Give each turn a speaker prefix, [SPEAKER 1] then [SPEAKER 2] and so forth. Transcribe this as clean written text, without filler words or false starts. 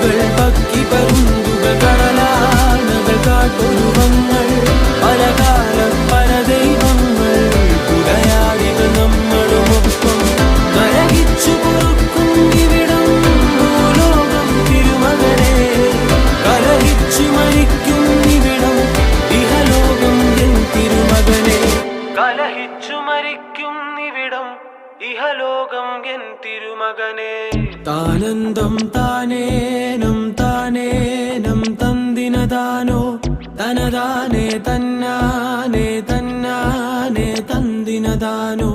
[SPEAKER 1] കാറ്റുകൾ പക്കി പരുന്തുകൾ കടലാനകൾ കാട്ടുരുവങ്ങൾ പലകാലം പല ദൈവങ്ങൾ പുലയാടികൾ നമ്മളുമൊപ്പം കരകിച്ചു പൊറുക്കും ഇവിടം ഭൂലോകം തിരുമകനെ കലഹിച്ചു മരിക്കും ഇവിടം ഇഹലോകം എൻ തിരുമകനെ കലഹിച്ചു മരിക്കും ഇവിടം ഇഹലോകം എൻ തിരുമകനെ താനന്തം താനേനം താനേനം തന്തിനതാനോ തനതാനേ തന്നാനേ തന്നാനേ തന്തിനതാനോ